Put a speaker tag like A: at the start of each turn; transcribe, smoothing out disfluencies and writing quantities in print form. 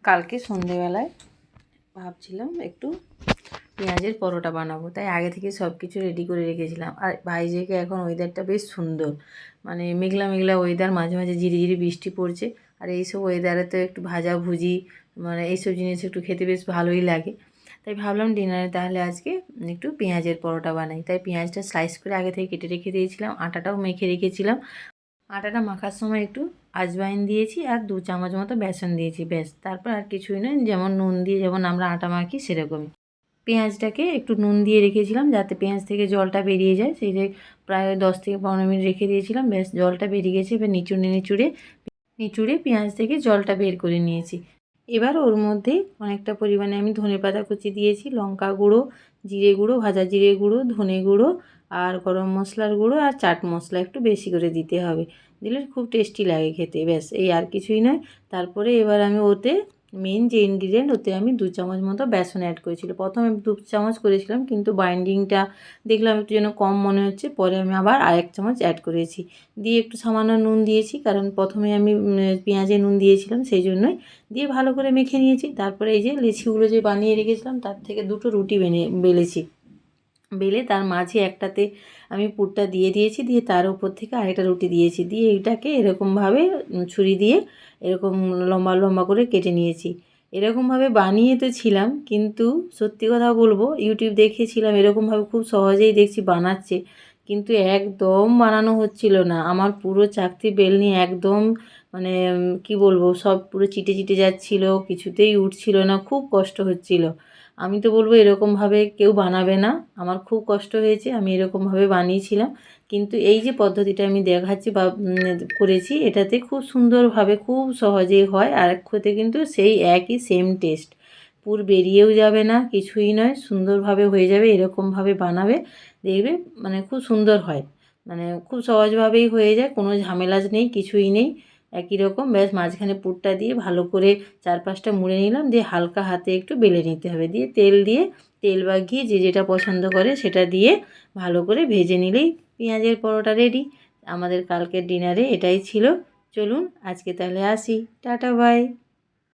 A: কালকে সন্ধেবেলায় ভাবছিলাম একটু পেঁয়াজের পরোটা বানাবো, তাই আগে থেকে সব কিছু রেডি করে রেখেছিলাম। আর ভাইঝেকে এখন ওয়েদারটা বেশ সুন্দর, মানে মেঘলা মেঘলা ওয়েদার, মাঝে মাঝে ঝিরিঝিরি বৃষ্টি পড়ছে। আর এইসব ওয়েদারে তো একটু ভাজাভুজি মানে এইসব জিনিস একটু খেতে বেশ ভালোই লাগে। তাই ভাবলাম ডিনারে তাহলে আজকে একটু পেঁয়াজের পরোটা বানাই। তাই পেঁয়াজটা স্লাইস করে আগে থেকে কেটে রেখে দিয়েছিলাম, আটাটাও মেখে রেখেছিলাম। আটাটা মাখার সময় একটু আজওয়াইন দিয়েছি আর 2 চামচ মতো বেসন দিয়েছি, ব্যাস। তারপর আর কিছুই নয়, যেমন নুন দিয়ে যেমন আমরা আটা মাখি সেরকমই। পেঁয়াজটাকে একটু নুন দিয়ে রেখেছিলাম যাতে পেঁয়াজ থেকে জলটা বেরিয়ে যায়, সেই যে প্রায় 10 থেকে 15 মিনিট রেখে দিয়েছিলাম, ব্যাস জলটা বেরিয়ে গেছে। এবার নিচুড়ে নিচুড়ে পেঁয়াজ থেকে জলটা বের করে নিয়েছি। এবার ওর মধ্যে অনেকটা পরিমাণে আমি ধনেপাতা কুচি দিয়েছি, লঙ্কা গুঁড়ো, জিরে গুঁড়ো, ভাজা জিরে গুঁড়ো, ধনে গুঁড়ো আর গরম মশলার গুঁড়ো আর চাট মশলা একটু বেশি করে দিতে হবে, দিলে খুব টেস্টি লাগে খেতে, ব্যাস। এই আর কিছুই নয়। তারপরে এবার আমি ওতে মেন যে ইনগ্রিডিয়েন্ট, ওতে আমি 2 চামচ মতো বেসন অ্যাড করেছিল। প্রথমে 2 চামচ করেছিলাম, কিন্তু বাইন্ডিংটা দেখলাম একটু যেন কম মনে হচ্ছে, পরে আমি আবার 1 চামচ অ্যাড করেছি। দিয়ে একটু সামান্য নুন দিয়েছি, কারণ প্রথমে আমি পেঁয়াজে নুন দিয়েছিলাম, সেই জন্যই। দিয়ে ভালো করে মেখে নিয়েছি। তারপরে এই যে লেচিগুলো যে বানিয়ে রেখেছিলাম, তার থেকে 2টো রুটি বেলেছি। বেলে তার মাঝে একটাতে আমি পুরটা দিয়ে দিয়েছি, দিয়ে তার উপর থেকে আরেকটা রুটি দিয়েছি, দিয়ে এটাকে এরকমভাবে ছুরি দিয়ে এরকম লম্বা লম্বা করে কেটে নিয়েছি। এরকমভাবে বানিয়ে তো ছিলাম, কিন্তু সত্যি কথা বলবো ইউটিউব দেখেছিলাম, এরকমভাবে খুব সহজেই দেখছি বানাচ্ছে, কিন্তু একদম বানানো হচ্ছিল না। আমার পুরো চাকতি বেলনি একদম মানে কি বলবো, সব পুরো চিটে চিটে যাচ্ছিল, কিছুতেই উঠছিল না, খুব কষ্ট হচ্ছিল। আমি তো বলবো এরকমভাবে কেউ বানাবে না, আমার খুব কষ্ট হয়েছে। আমি এরকমভাবে বানিয়েছিলাম, কিন্তু এই যে পদ্ধতিটা আমি দেখাচ্ছি বা করেছি, এটাতে খুব সুন্দরভাবে খুব সহজেই হয়, আর খেতে কিন্তু সেই একই সেম টেস্ট, পুর বেরিয়েও যাবে না, কিছুই নয়, সুন্দরভাবে হয়ে যাবে। এরকমভাবে বানাবে, দেখবে মানে খুব সুন্দর হয়, মানে খুব সহজভাবেই হয়ে যায়, কোনো ঝামেলা নেই, কিছুই নেই, একই রকম। ব্যাস মাঝখানে পুরটা দিয়ে ভালো করে 4-5টা মুড়ে নিলাম, দিয়ে হালকা হাতে একটু বেলে নিতে হবে, দিয়ে তেল বা ঘি যে যেটা পছন্দ করে সেটা দিয়ে ভালো করে ভেজে নিলেই পেঁয়াজের পরোটা রেডি। আমাদের কালকের ডিনারে এটাই ছিল। চলুন আজকে তাহলে আসি, টাটা বাই।